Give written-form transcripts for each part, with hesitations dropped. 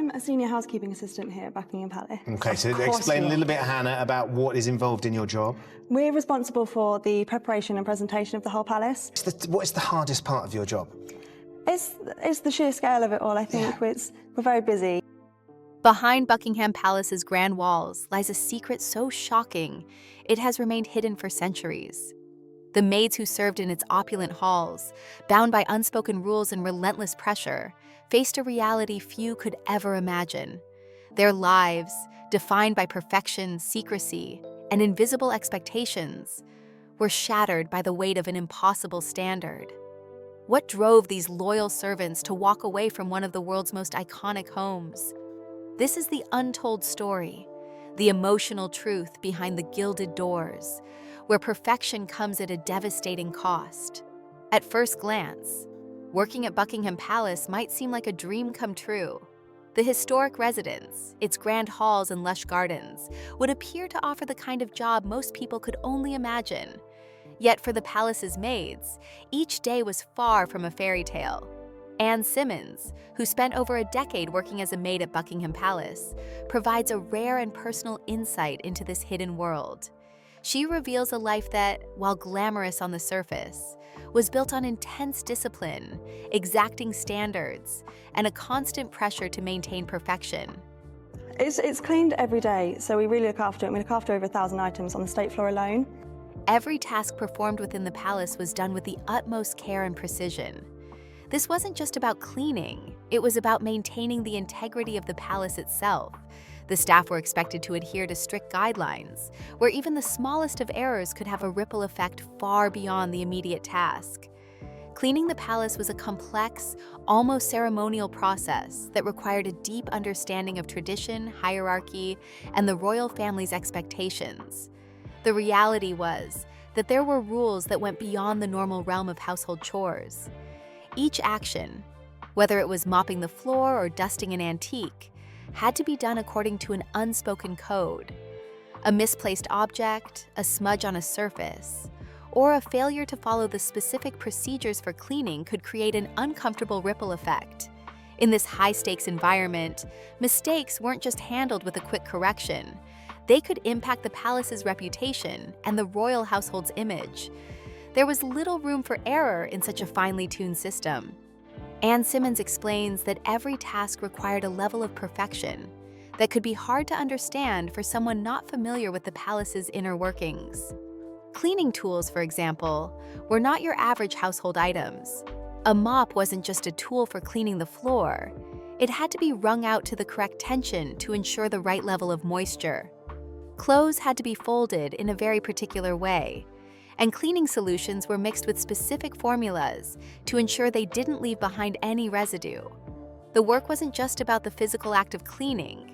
I'm a senior housekeeping assistant here at Buckingham Palace. Okay, so explain a little bit, Hannah, about what is involved in your job. We're responsible for the preparation and presentation of the whole palace. What is the hardest part of your job? It's the sheer scale of it all, I think. Yeah. We're very busy. Behind Buckingham Palace's grand walls lies a secret so shocking it has remained hidden for centuries. The maids who served in its opulent halls, bound by unspoken rules and relentless pressure, faced a reality few could ever imagine. Their lives, defined by perfection, secrecy, and invisible expectations, were shattered by the weight of an impossible standard. What drove these loyal servants to walk away from one of the world's most iconic homes? This is the untold story, the emotional truth behind the gilded doors, where perfection comes at a devastating cost. At first glance, working at Buckingham Palace might seem like a dream come true. The historic residence, its grand halls and lush gardens, would appear to offer the kind of job most people could only imagine. Yet for the palace's maids, each day was far from a fairy tale. Anne Simmons, who spent over a decade working as a maid at Buckingham Palace, provides a rare and personal insight into this hidden world. She reveals a life that, while glamorous on the surface, was built on intense discipline, exacting standards, and a constant pressure to maintain perfection. It's cleaned every day, so we really look after it. We look after over 1,000 items on the state floor alone. Every task performed within the palace was done with the utmost care and precision. This wasn't just about cleaning, it was about maintaining the integrity of the palace itself. The staff were expected to adhere to strict guidelines, where even the smallest of errors could have a ripple effect far beyond the immediate task. Cleaning the palace was a complex, almost ceremonial process that required a deep understanding of tradition, hierarchy, and the royal family's expectations. The reality was that there were rules that went beyond the normal realm of household chores. Each action, whether it was mopping the floor or dusting an antique, had to be done according to an unspoken code. A misplaced object, a smudge on a surface, or a failure to follow the specific procedures for cleaning could create an uncomfortable ripple effect. In this high-stakes environment, mistakes weren't just handled with a quick correction. They could impact the palace's reputation and the royal household's image. There was little room for error in such a finely tuned system. Anne Simmons explains that every task required a level of perfection that could be hard to understand for someone not familiar with the palace's inner workings. Cleaning tools, for example, were not your average household items. A mop wasn't just a tool for cleaning the floor. It had to be wrung out to the correct tension to ensure the right level of moisture. Clothes had to be folded in a very particular way, and cleaning solutions were mixed with specific formulas to ensure they didn't leave behind any residue. The work wasn't just about the physical act of cleaning.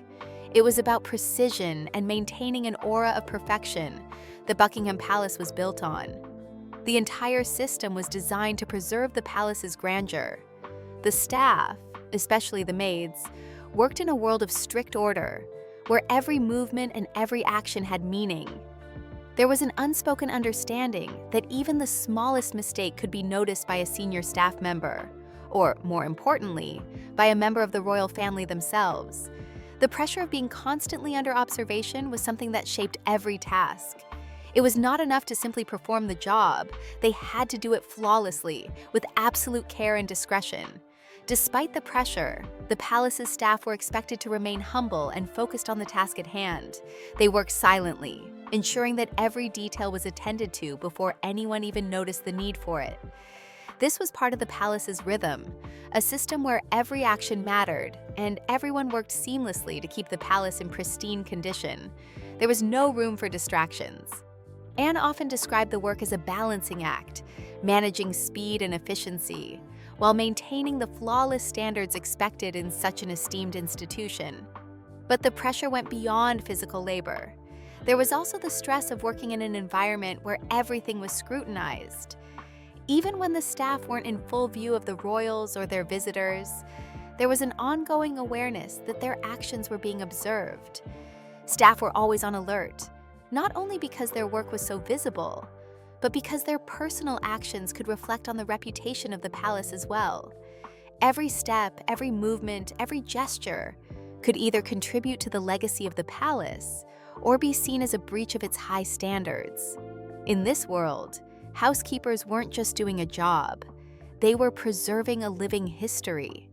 It was about precision and maintaining an aura of perfection that Buckingham Palace was built on. The entire system was designed to preserve the palace's grandeur. The staff, especially the maids, worked in a world of strict order, where every movement and every action had meaning. There was an unspoken understanding that even the smallest mistake could be noticed by a senior staff member, or, more importantly, by a member of the royal family themselves. The pressure of being constantly under observation was something that shaped every task. It was not enough to simply perform the job. They had to do it flawlessly, with absolute care and discretion. Despite the pressure, the palace's staff were expected to remain humble and focused on the task at hand. They worked silently, ensuring that every detail was attended to before anyone even noticed the need for it. This was part of the palace's rhythm, a system where every action mattered and everyone worked seamlessly to keep the palace in pristine condition. There was no room for distractions. Anne often described the work as a balancing act, managing speed and efficiency, while maintaining the flawless standards expected in such an esteemed institution. But the pressure went beyond physical labor. There was also the stress of working in an environment where everything was scrutinized. Even when the staff weren't in full view of the royals or their visitors, there was an ongoing awareness that their actions were being observed. Staff were always on alert, not only because their work was so visible, but because their personal actions could reflect on the reputation of the palace as well. Every step, every movement, every gesture could either contribute to the legacy of the palace or be seen as a breach of its high standards. In this world, housekeepers weren't just doing a job, they were preserving a living history.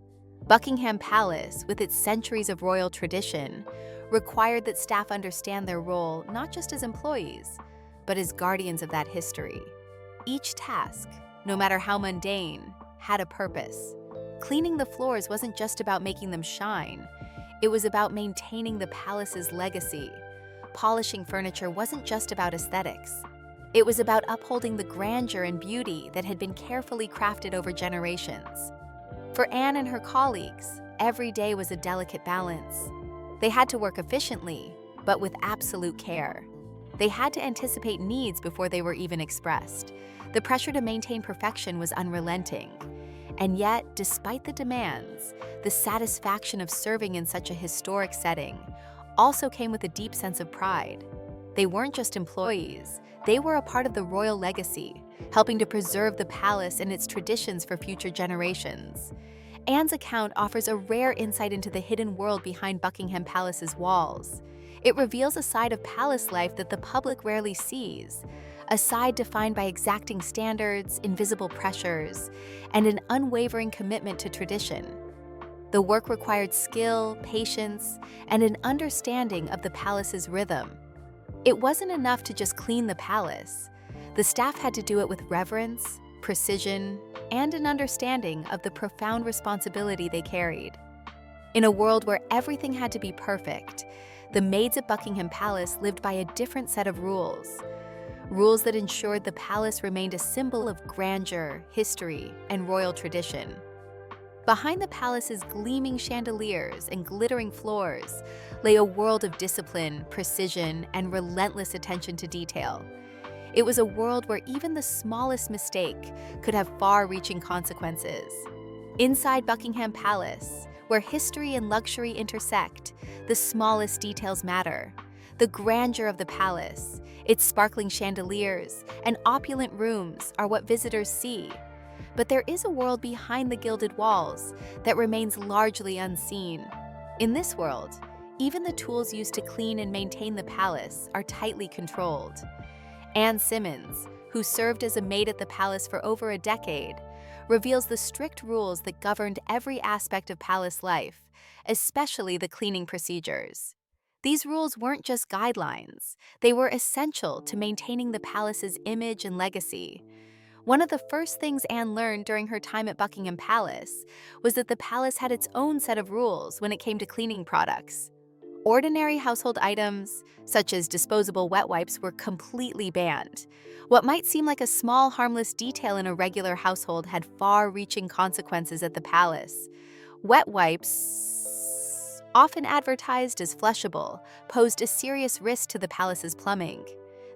Buckingham Palace, with its centuries of royal tradition, required that staff understand their role not just as employees, but as guardians of that history. Each task, no matter how mundane, had a purpose. Cleaning the floors wasn't just about making them shine, it was about maintaining the palace's legacy. Polishing furniture wasn't just about aesthetics. It was about upholding the grandeur and beauty that had been carefully crafted over generations. For Anne and her colleagues, every day was a delicate balance. They had to work efficiently, but with absolute care. They had to anticipate needs before they were even expressed. The pressure to maintain perfection was unrelenting. And yet, despite the demands, the satisfaction of serving in such a historic setting also came with a deep sense of pride. They weren't just employees, they were a part of the royal legacy, helping to preserve the palace and its traditions for future generations. Anne's account offers a rare insight into the hidden world behind Buckingham Palace's walls. It reveals a side of palace life that the public rarely sees, a side defined by exacting standards, invisible pressures, and an unwavering commitment to tradition. The work required skill, patience, and an understanding of the palace's rhythm. It wasn't enough to just clean the palace. The staff had to do it with reverence, precision, and an understanding of the profound responsibility they carried. In a world where everything had to be perfect, the maids at Buckingham Palace lived by a different set of rules. Rules that ensured the palace remained a symbol of grandeur, history, and royal tradition. Behind the palace's gleaming chandeliers and glittering floors lay a world of discipline, precision, and relentless attention to detail. It was a world where even the smallest mistake could have far-reaching consequences. Inside Buckingham Palace, where history and luxury intersect, the smallest details matter. The grandeur of the palace, its sparkling chandeliers, and opulent rooms are what visitors see. But there is a world behind the gilded walls that remains largely unseen. In this world, even the tools used to clean and maintain the palace are tightly controlled. Anne Simmons, who served as a maid at the palace for over a decade, reveals the strict rules that governed every aspect of palace life, especially the cleaning procedures. These rules weren't just guidelines, they were essential to maintaining the palace's image and legacy. One of the first things Anne learned during her time at Buckingham Palace was that the palace had its own set of rules when it came to cleaning products. Ordinary household items, such as disposable wet wipes, were completely banned. What might seem like a small, harmless detail in a regular household had far-reaching consequences at the palace. Wet wipes, often advertised as flushable, posed a serious risk to the palace's plumbing.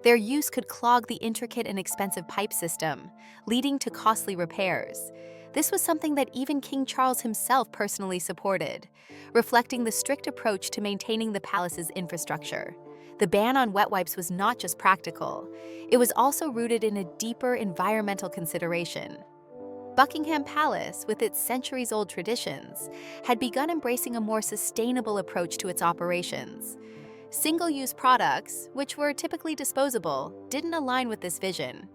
Their use could clog the intricate and expensive pipe system, leading to costly repairs. This was something that even King Charles himself personally supported, reflecting the strict approach to maintaining the palace's infrastructure. The ban on wet wipes was not just practical, it was also rooted in a deeper environmental consideration. Buckingham Palace, with its centuries-old traditions, had begun embracing a more sustainable approach to its operations. Single-use products, which were typically disposable, didn't align with this vision.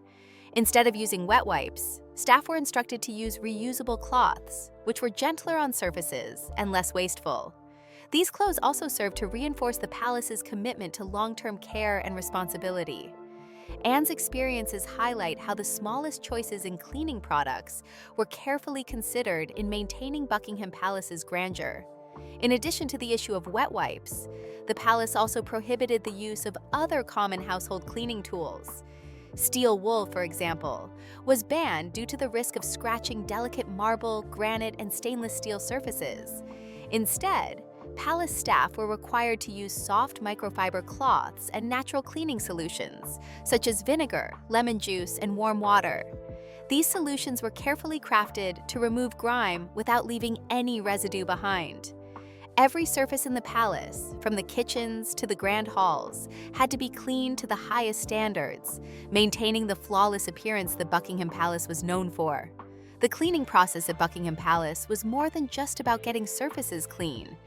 Instead of using wet wipes, staff were instructed to use reusable cloths, which were gentler on surfaces and less wasteful. These clothes also served to reinforce the palace's commitment to long-term care and responsibility. Anne's experiences highlight how the smallest choices in cleaning products were carefully considered in maintaining Buckingham Palace's grandeur. In addition to the issue of wet wipes, the palace also prohibited the use of other common household cleaning tools. Steel wool, for example, was banned due to the risk of scratching delicate marble, granite, and stainless steel surfaces. Instead, palace staff were required to use soft microfiber cloths and natural cleaning solutions, such as vinegar, lemon juice, and warm water. These solutions were carefully crafted to remove grime without leaving any residue behind. Every surface in the palace, from the kitchens to the grand halls, had to be cleaned to the highest standards, maintaining the flawless appearance that Buckingham Palace was known for. The cleaning process at Buckingham Palace was more than just about getting surfaces clean.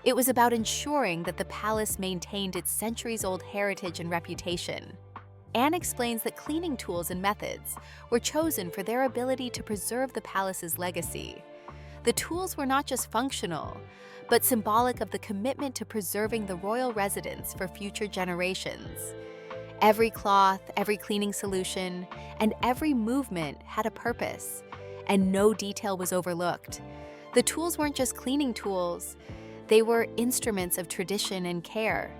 It was about ensuring that the palace maintained its centuries-old heritage and reputation. Anne explains that cleaning tools and methods were chosen for their ability to preserve the palace's legacy. The tools were not just functional, but symbolic of the commitment to preserving the royal residence for future generations. Every cloth, every cleaning solution, and every movement had a purpose, and no detail was overlooked. The tools weren't just cleaning tools, they were instruments of tradition and care.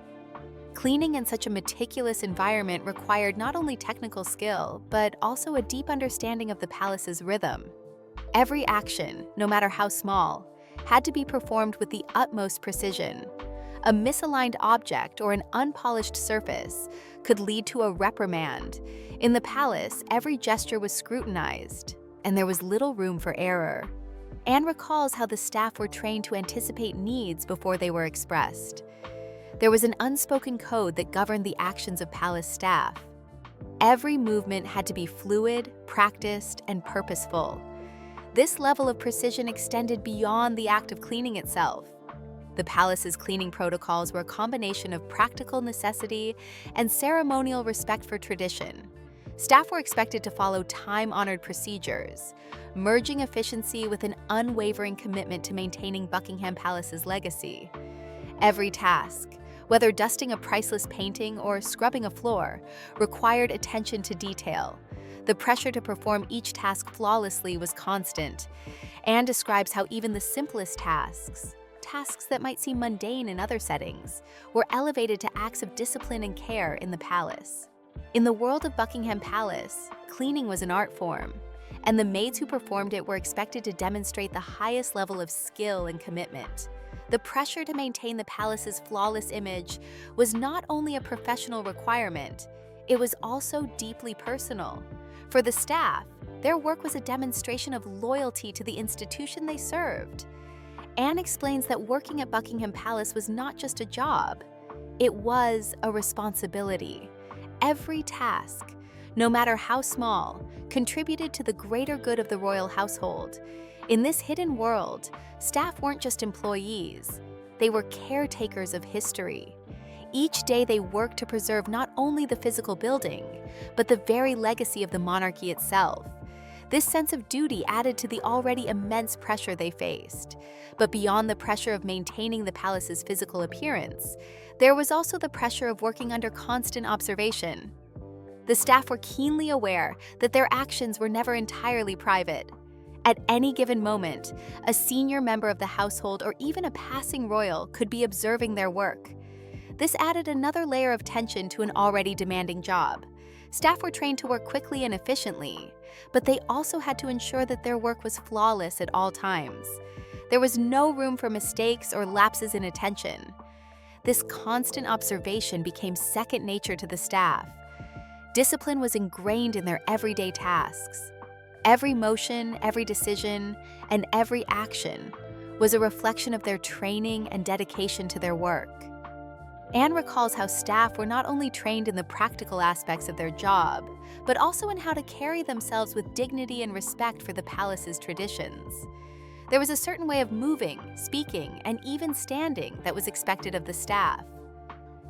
Cleaning in such a meticulous environment required not only technical skill, but also a deep understanding of the palace's rhythm. Every action, no matter how small, had to be performed with the utmost precision. A misaligned object or an unpolished surface could lead to a reprimand. In the palace, every gesture was scrutinized, and there was little room for error. Anne recalls how the staff were trained to anticipate needs before they were expressed. There was an unspoken code that governed the actions of palace staff. Every movement had to be fluid, practiced, and purposeful. This level of precision extended beyond the act of cleaning itself. The palace's cleaning protocols were a combination of practical necessity and ceremonial respect for tradition. Staff were expected to follow time-honored procedures, merging efficiency with an unwavering commitment to maintaining Buckingham Palace's legacy. Every task, whether dusting a priceless painting or scrubbing a floor, required attention to detail. The pressure to perform each task flawlessly was constant. Anne describes how even the simplest tasks that might seem mundane in other settings, were elevated to acts of discipline and care in the palace. In the world of Buckingham Palace, cleaning was an art form, and the maids who performed it were expected to demonstrate the highest level of skill and commitment. The pressure to maintain the palace's flawless image was not only a professional requirement, it was also deeply personal. For the staff, their work was a demonstration of loyalty to the institution they served. Anne explains that working at Buckingham Palace was not just a job, it was a responsibility. Every task, no matter how small, contributed to the greater good of the royal household. In this hidden world, staff weren't just employees, they were caretakers of history. Each day they worked to preserve not only the physical building, but the very legacy of the monarchy itself. This sense of duty added to the already immense pressure they faced. But beyond the pressure of maintaining the palace's physical appearance, there was also the pressure of working under constant observation. The staff were keenly aware that their actions were never entirely private. At any given moment, a senior member of the household or even a passing royal could be observing their work. This added another layer of tension to an already demanding job. Staff were trained to work quickly and efficiently, but they also had to ensure that their work was flawless at all times. There was no room for mistakes or lapses in attention. This constant observation became second nature to the staff. Discipline was ingrained in their everyday tasks. Every motion, every decision, and every action was a reflection of their training and dedication to their work. Anne recalls how staff were not only trained in the practical aspects of their job, but also in how to carry themselves with dignity and respect for the palace's traditions. There was a certain way of moving, speaking, and even standing that was expected of the staff.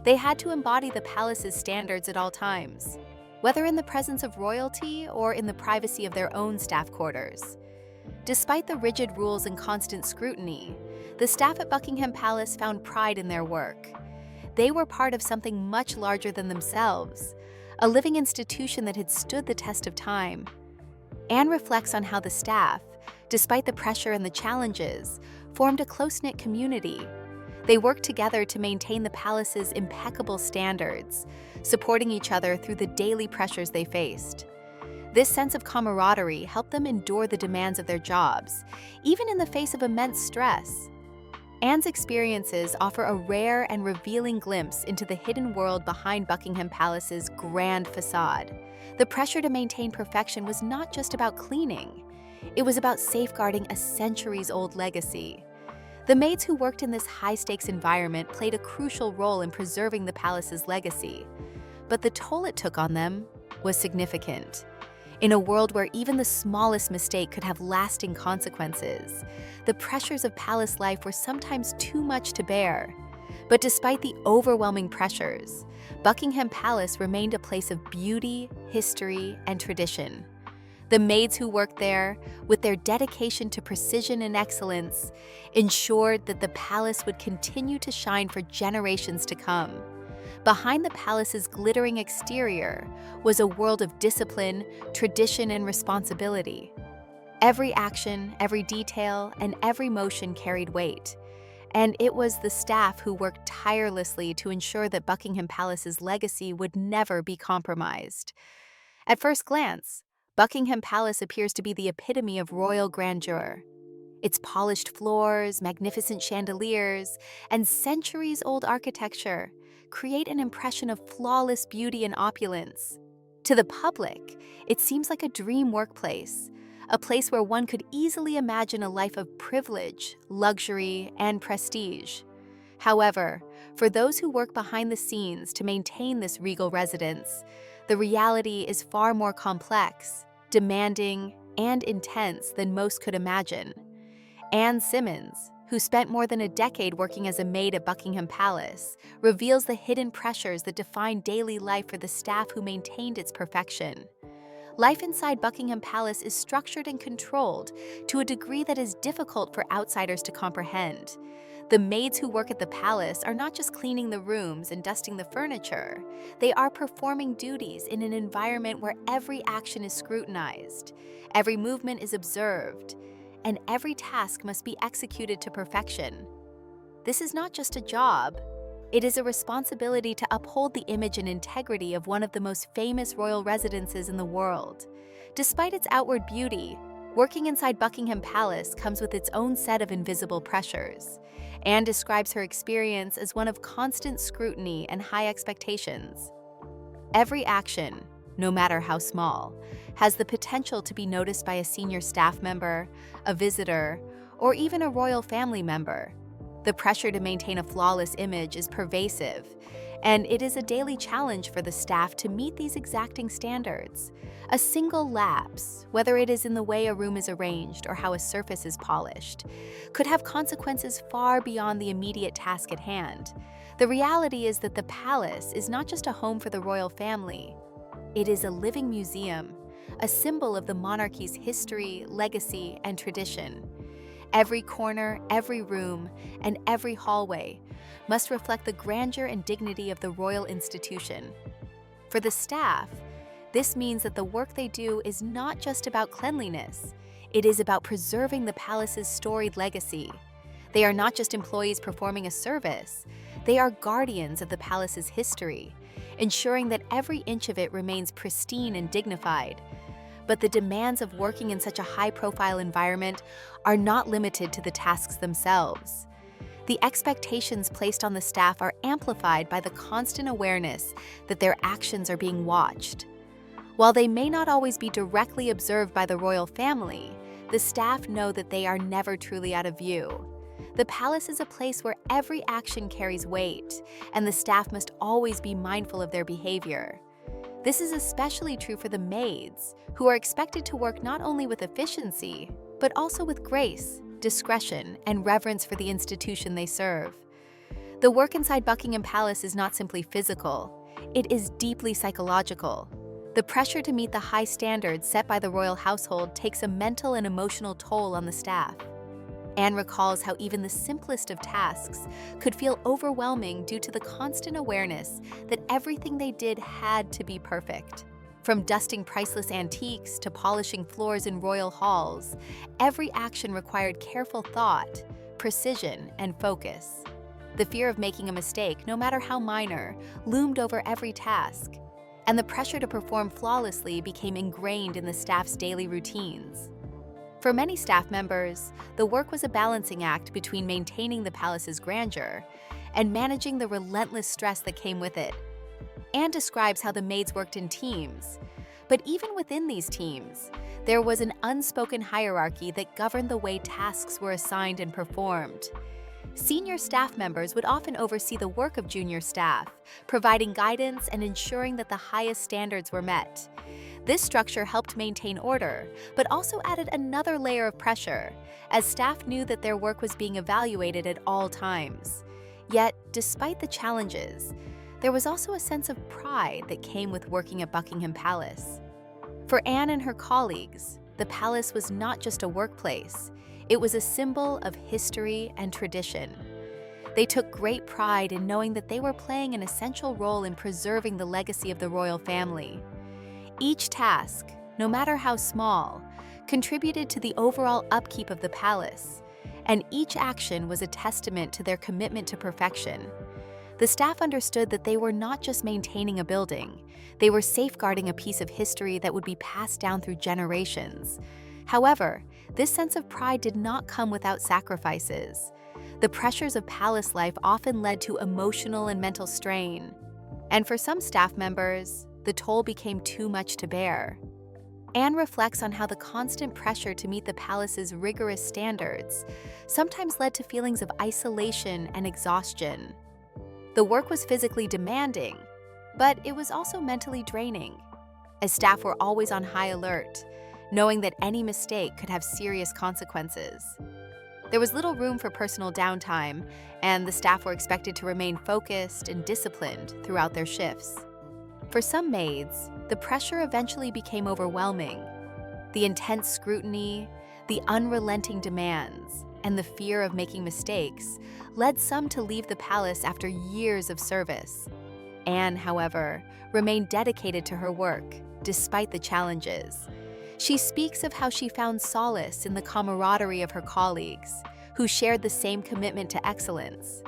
They had to embody the palace's standards at all times, whether in the presence of royalty or in the privacy of their own staff quarters. Despite the rigid rules and constant scrutiny, the staff at Buckingham Palace found pride in their work. They were part of something much larger than themselves, a living institution that had stood the test of time. Anne reflects on how the staff, despite the pressure and the challenges, formed a close-knit community. They worked together to maintain the palace's impeccable standards, supporting each other through the daily pressures they faced. This sense of camaraderie helped them endure the demands of their jobs, even in the face of immense stress. Anne's experiences offer a rare and revealing glimpse into the hidden world behind Buckingham Palace's grand facade. The pressure to maintain perfection was not just about cleaning. It was about safeguarding a centuries-old legacy. The maids who worked in this high-stakes environment played a crucial role in preserving the palace's legacy. But the toll it took on them was significant. In a world where even the smallest mistake could have lasting consequences, the pressures of palace life were sometimes too much to bear. But despite the overwhelming pressures, Buckingham Palace remained a place of beauty, history, and tradition. The maids who worked there, with their dedication to precision and excellence, ensured that the palace would continue to shine for generations to come. Behind the palace's glittering exterior was a world of discipline, tradition, and responsibility. Every action, every detail, and every motion carried weight. And it was the staff who worked tirelessly to ensure that Buckingham Palace's legacy would never be compromised. At first glance, Buckingham Palace appears to be the epitome of royal grandeur. Its polished floors, magnificent chandeliers, and centuries-old architecture create an impression of flawless beauty and opulence. To the public, it seems like a dream workplace, a place where one could easily imagine a life of privilege, luxury, and prestige. However, for those who work behind the scenes to maintain this regal residence, the reality is far more complex, demanding, and intense than most could imagine. Anne Simmons, who spent more than a decade working as a maid at Buckingham Palace, reveals the hidden pressures that define daily life for the staff who maintained its perfection. Life inside Buckingham Palace is structured and controlled to a degree that is difficult for outsiders to comprehend. The maids who work at the palace are not just cleaning the rooms and dusting the furniture. They are performing duties in an environment where every action is scrutinized, every movement is observed, and every task must be executed to perfection. This is not just a job. It is a responsibility to uphold the image and integrity of one of the most famous royal residences in the world. Despite its outward beauty, working inside Buckingham Palace comes with its own set of invisible pressures. Anne describes her experience as one of constant scrutiny and high expectations. Every action, no matter how small, has the potential to be noticed by a senior staff member, a visitor, or even a royal family member. The pressure to maintain a flawless image is pervasive, and it is a daily challenge for the staff to meet these exacting standards. A single lapse, whether it is in the way a room is arranged or how a surface is polished, could have consequences far beyond the immediate task at hand. The reality is that the palace is not just a home for the royal family. It is a living museum, a symbol of the monarchy's history, legacy, and tradition. Every corner, every room, and every hallway must reflect the grandeur and dignity of the royal institution. For the staff, this means that the work they do is not just about cleanliness. It is about preserving the palace's storied legacy. They are not just employees performing a service. They are guardians of the palace's history, ensuring that every inch of it remains pristine and dignified. But the demands of working in such a high-profile environment are not limited to the tasks themselves. The expectations placed on the staff are amplified by the constant awareness that their actions are being watched. While they may not always be directly observed by the royal family, the staff know that they are never truly out of view. The palace is a place where every action carries weight, and the staff must always be mindful of their behavior. This is especially true for the maids, who are expected to work not only with efficiency, but also with grace, discretion, and reverence for the institution they serve. The work inside Buckingham Palace is not simply physical, it is deeply psychological. The pressure to meet the high standards set by the royal household takes a mental and emotional toll on the staff. Anne recalls how even the simplest of tasks could feel overwhelming due to the constant awareness that everything they did had to be perfect. From dusting priceless antiques to polishing floors in royal halls, every action required careful thought, precision, and focus. The fear of making a mistake, no matter how minor, loomed over every task, and the pressure to perform flawlessly became ingrained in the staff's daily routines. For many staff members, the work was a balancing act between maintaining the palace's grandeur and managing the relentless stress that came with it. Anne describes how the maids worked in teams, but even within these teams, there was an unspoken hierarchy that governed the way tasks were assigned and performed. Senior staff members would often oversee the work of junior staff, providing guidance and ensuring that the highest standards were met. This structure helped maintain order, but also added another layer of pressure, as staff knew that their work was being evaluated at all times. Yet, despite the challenges, there was also a sense of pride that came with working at Buckingham Palace. For Anne and her colleagues, the palace was not just a workplace, it was a symbol of history and tradition. They took great pride in knowing that they were playing an essential role in preserving the legacy of the royal family. Each task, no matter how small, contributed to the overall upkeep of the palace, and each action was a testament to their commitment to perfection. The staff understood that they were not just maintaining a building, they were safeguarding a piece of history that would be passed down through generations. However, this sense of pride did not come without sacrifices. The pressures of palace life often led to emotional and mental strain, and for some staff members, the toll became too much to bear. Anne reflects on how the constant pressure to meet the palace's rigorous standards sometimes led to feelings of isolation and exhaustion. The work was physically demanding, but it was also mentally draining, as staff were always on high alert, knowing that any mistake could have serious consequences. There was little room for personal downtime, and the staff were expected to remain focused and disciplined throughout their shifts. For some maids, the pressure eventually became overwhelming. The intense scrutiny, the unrelenting demands, and the fear of making mistakes led some to leave the palace after years of service. Anne, however, remained dedicated to her work, despite the challenges. She speaks of how she found solace in the camaraderie of her colleagues, who shared the same commitment to excellence.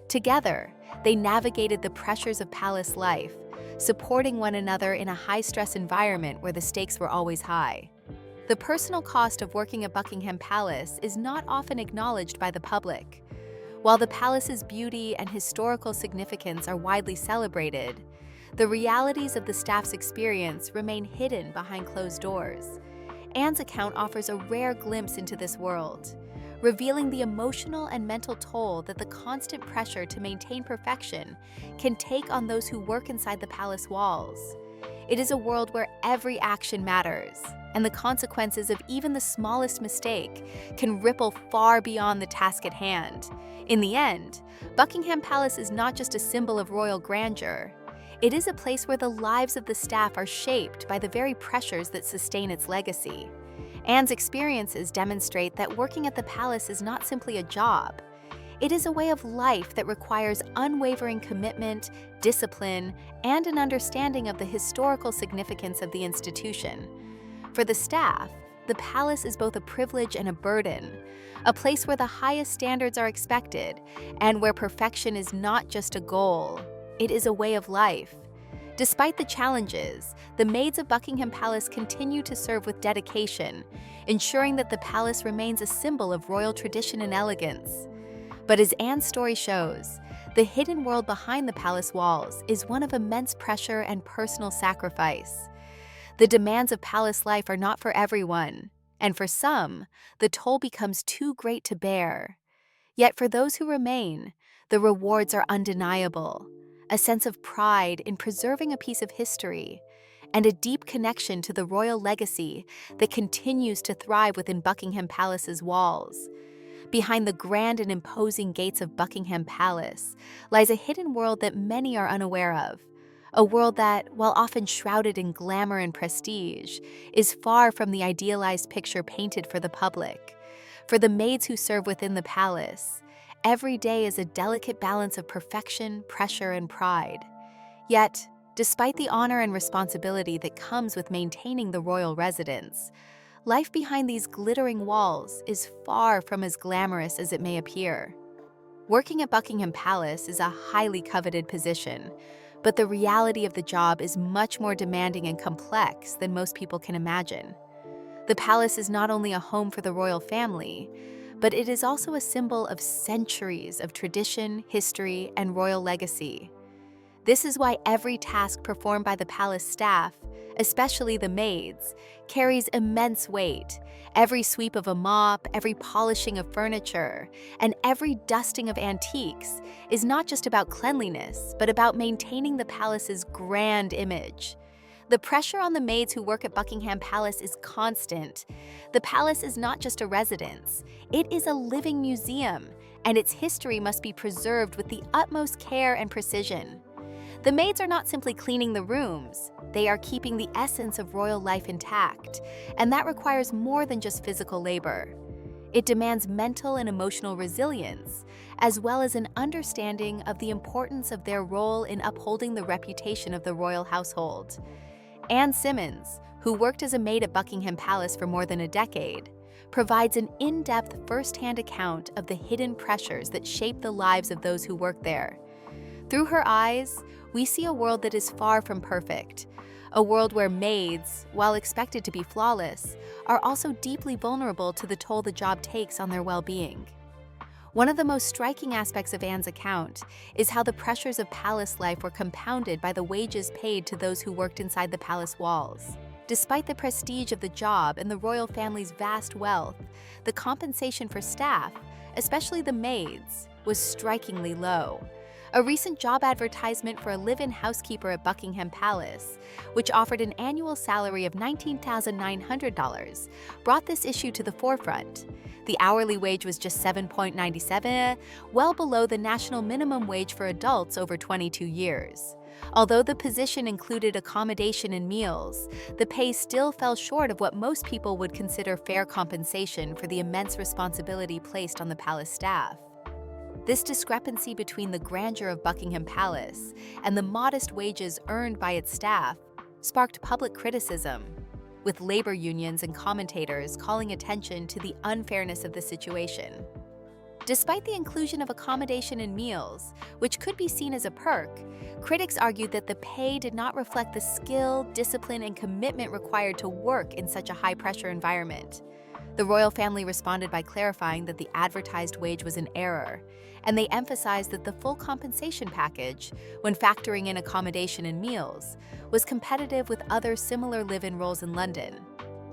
Together, they navigated the pressures of palace life, supporting one another in a high-stress environment where the stakes were always high. The personal cost of working at Buckingham Palace is not often acknowledged by the public. While the palace's beauty and historical significance are widely celebrated, the realities of the staff's experience remain hidden behind closed doors. Anne's account offers a rare glimpse into this world, revealing the emotional and mental toll that the constant pressure to maintain perfection can take on those who work inside the palace walls. It is a world where every action matters, and the consequences of even the smallest mistake can ripple far beyond the task at hand. In the end, Buckingham Palace is not just a symbol of royal grandeur. It is a place where the lives of the staff are shaped by the very pressures that sustain its legacy. Anne's experiences demonstrate that working at the palace is not simply a job. It is a way of life that requires unwavering commitment, discipline, and an understanding of the historical significance of the institution. For the staff, the palace is both a privilege and a burden, a place where the highest standards are expected, and where perfection is not just a goal, it is a way of life. Despite the challenges, the Maids of Buckingham Palace continue to serve with dedication, ensuring that the palace remains a symbol of royal tradition and elegance. But as Anne's story shows, the hidden world behind the palace walls is one of immense pressure and personal sacrifice. The demands of palace life are not for everyone, and for some, the toll becomes too great to bear. Yet for those who remain, the rewards are undeniable. A sense of pride in preserving a piece of history, and a deep connection to the royal legacy that continues to thrive within Buckingham Palace's walls. Behind the grand and imposing gates of Buckingham Palace lies a hidden world that many are unaware of, a world that, while often shrouded in glamour and prestige, is far from the idealized picture painted for the public. For the maids who serve within the palace, every day is a delicate balance of perfection, pressure, and pride. Yet, despite the honor and responsibility that comes with maintaining the royal residence, life behind these glittering walls is far from as glamorous as it may appear. Working at Buckingham Palace is a highly coveted position, but the reality of the job is much more demanding and complex than most people can imagine. The palace is not only a home for the royal family, but it is also a symbol of centuries of tradition, history, and royal legacy. This is why every task performed by the palace staff, especially the maids, carries immense weight. Every sweep of a mop, every polishing of furniture, and every dusting of antiques is not just about cleanliness, but about maintaining the palace's grand image. The pressure on the maids who work at Buckingham Palace is constant. The palace is not just a residence, it is a living museum, and its history must be preserved with the utmost care and precision. The maids are not simply cleaning the rooms, they are keeping the essence of royal life intact, and that requires more than just physical labor. It demands mental and emotional resilience, as well as an understanding of the importance of their role in upholding the reputation of the royal household. Anne Simmons, who worked as a maid at Buckingham Palace for more than a decade, provides an in-depth first-hand account of the hidden pressures that shape the lives of those who work there. Through her eyes, we see a world that is far from perfect, a world where maids, while expected to be flawless, are also deeply vulnerable to the toll the job takes on their well-being. One of the most striking aspects of Anne's account is how the pressures of palace life were compounded by the wages paid to those who worked inside the palace walls. Despite the prestige of the job and the royal family's vast wealth, the compensation for staff, especially the maids, was strikingly low. A recent job advertisement for a live-in housekeeper at Buckingham Palace, which offered an annual salary of $19,900, brought this issue to the forefront. The hourly wage was just $7.97, well below the national minimum wage for adults over 22 years. Although the position included accommodation and meals, the pay still fell short of what most people would consider fair compensation for the immense responsibility placed on the palace staff. This discrepancy between the grandeur of Buckingham Palace and the modest wages earned by its staff sparked public criticism, with labor unions and commentators calling attention to the unfairness of the situation. Despite the inclusion of accommodation and meals, which could be seen as a perk, critics argued that the pay did not reflect the skill, discipline, and commitment required to work in such a high-pressure environment. The royal family responded by clarifying that the advertised wage was an error, and they emphasized that the full compensation package, when factoring in accommodation and meals, was competitive with other similar live-in roles in London.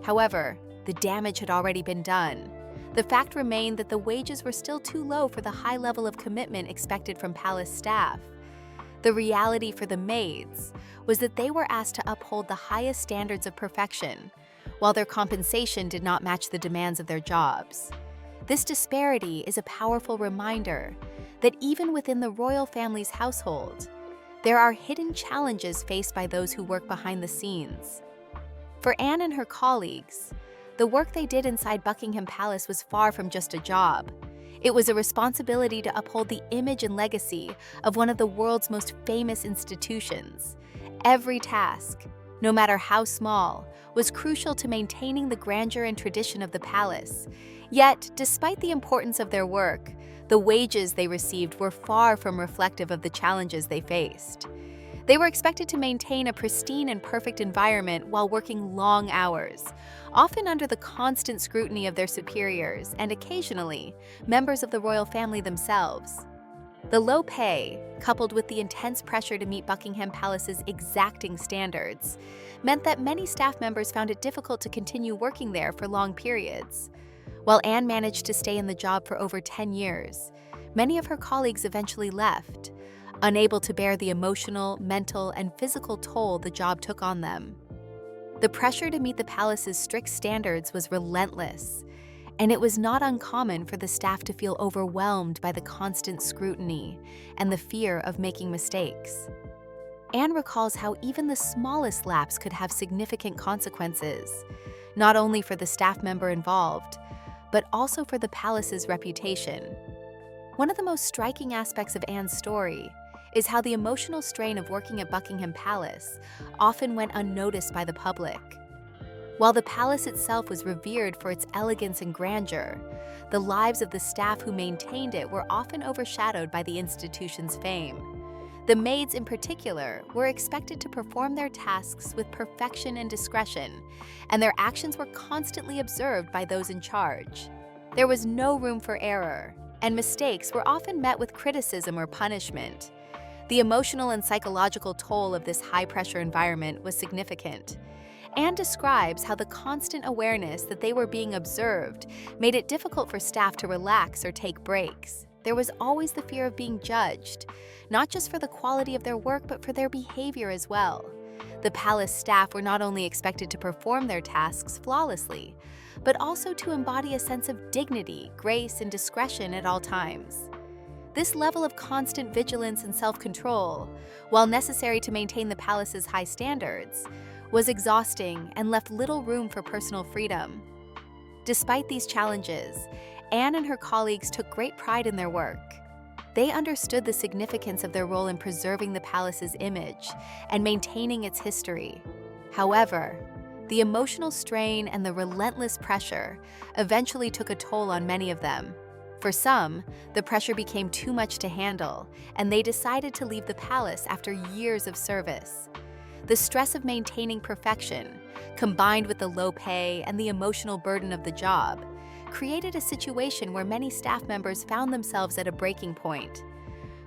However, the damage had already been done. The fact remained that the wages were still too low for the high level of commitment expected from palace staff. The reality for the maids was that they were asked to uphold the highest standards of perfection, while their compensation did not match the demands of their jobs. This disparity is a powerful reminder that even within the royal family's household, there are hidden challenges faced by those who work behind the scenes. For Anne and her colleagues, the work they did inside Buckingham Palace was far from just a job. It was a responsibility to uphold the image and legacy of one of the world's most famous institutions. Every task, no matter how small, was crucial to maintaining the grandeur and tradition of the palace. Yet, despite the importance of their work, the wages they received were far from reflective of the challenges they faced. They were expected to maintain a pristine and perfect environment while working long hours, often under the constant scrutiny of their superiors and occasionally members of the royal family themselves. The low pay, coupled with the intense pressure to meet Buckingham Palace's exacting standards, meant that many staff members found it difficult to continue working there for long periods. While Anne managed to stay in the job for over 10 years, many of her colleagues eventually left, unable to bear the emotional, mental, and physical toll the job took on them. The pressure to meet the palace's strict standards was relentless, and it was not uncommon for the staff to feel overwhelmed by the constant scrutiny and the fear of making mistakes. Anne recalls how even the smallest lapse could have significant consequences, not only for the staff member involved, but also for the palace's reputation. One of the most striking aspects of Anne's story is how the emotional strain of working at Buckingham Palace often went unnoticed by the public. While the palace itself was revered for its elegance and grandeur, the lives of the staff who maintained it were often overshadowed by the institution's fame. The maids in particular were expected to perform their tasks with perfection and discretion, and their actions were constantly observed by those in charge. There was no room for error, and mistakes were often met with criticism or punishment. The emotional and psychological toll of this high-pressure environment was significant. Anne describes how the constant awareness that they were being observed made it difficult for staff to relax or take breaks. There was always the fear of being judged, not just for the quality of their work, but for their behavior as well. The palace staff were not only expected to perform their tasks flawlessly, but also to embody a sense of dignity, grace, and discretion at all times. This level of constant vigilance and self-control, while necessary to maintain the palace's high standards, was exhausting and left little room for personal freedom. Despite these challenges, Anne and her colleagues took great pride in their work. They understood the significance of their role in preserving the palace's image and maintaining its history. However, the emotional strain and the relentless pressure eventually took a toll on many of them. For some, the pressure became too much to handle, and they decided to leave the palace after years of service. The stress of maintaining perfection, combined with the low pay and the emotional burden of the job, created a situation where many staff members found themselves at a breaking point.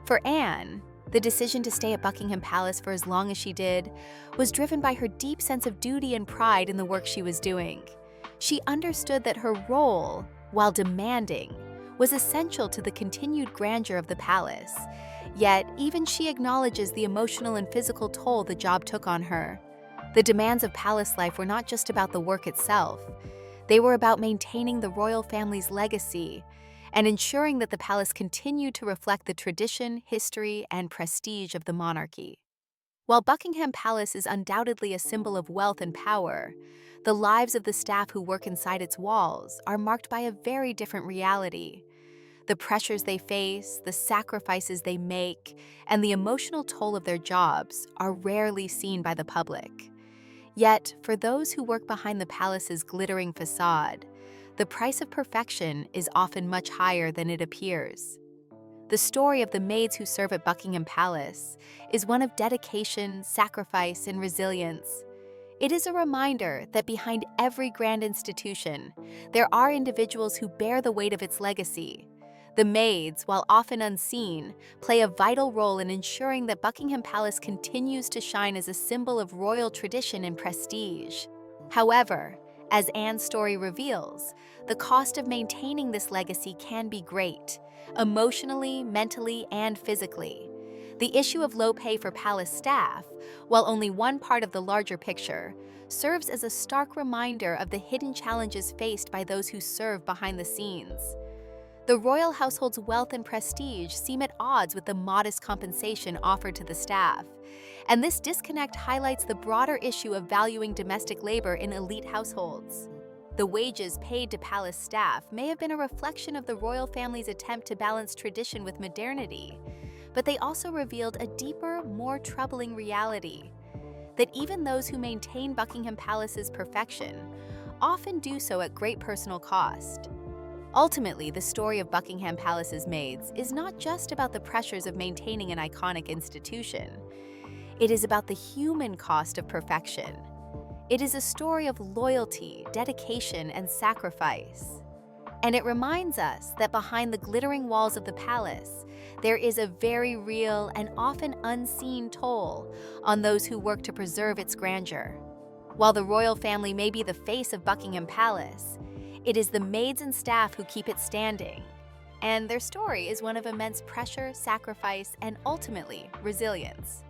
For Anne, the decision to stay at Buckingham Palace for as long as she did was driven by her deep sense of duty and pride in the work she was doing. She understood that her role, while demanding, was essential to the continued grandeur of the palace. Yet, even she acknowledges the emotional and physical toll the job took on her. The demands of palace life were not just about the work itself. They were about maintaining the royal family's legacy and ensuring that the palace continued to reflect the tradition, history, and prestige of the monarchy. While Buckingham Palace is undoubtedly a symbol of wealth and power, the lives of the staff who work inside its walls are marked by a very different reality. The pressures they face, the sacrifices they make, and the emotional toll of their jobs are rarely seen by the public. Yet, for those who work behind the palace's glittering facade, the price of perfection is often much higher than it appears. The story of the maids who serve at Buckingham Palace is one of dedication, sacrifice, and resilience. It is a reminder that behind every grand institution, there are individuals who bear the weight of its legacy. The maids, while often unseen, play a vital role in ensuring that Buckingham Palace continues to shine as a symbol of royal tradition and prestige. However, as Anne's story reveals, the cost of maintaining this legacy can be great, emotionally, mentally, and physically. The issue of low pay for palace staff, while only one part of the larger picture, serves as a stark reminder of the hidden challenges faced by those who serve behind the scenes. The royal household's wealth and prestige seem at odds with the modest compensation offered to the staff, and this disconnect highlights the broader issue of valuing domestic labor in elite households. The wages paid to palace staff may have been a reflection of the royal family's attempt to balance tradition with modernity, but they also revealed a deeper, more troubling reality: that even those who maintain Buckingham Palace's perfection often do so at great personal cost. Ultimately, the story of Buckingham Palace's maids is not just about the pressures of maintaining an iconic institution. It is about the human cost of perfection. It is a story of loyalty, dedication, and sacrifice. And it reminds us that behind the glittering walls of the palace, there is a very real and often unseen toll on those who work to preserve its grandeur. While the royal family may be the face of Buckingham Palace, it is the maids and staff who keep it standing. And their story is one of immense pressure, sacrifice, and ultimately, resilience.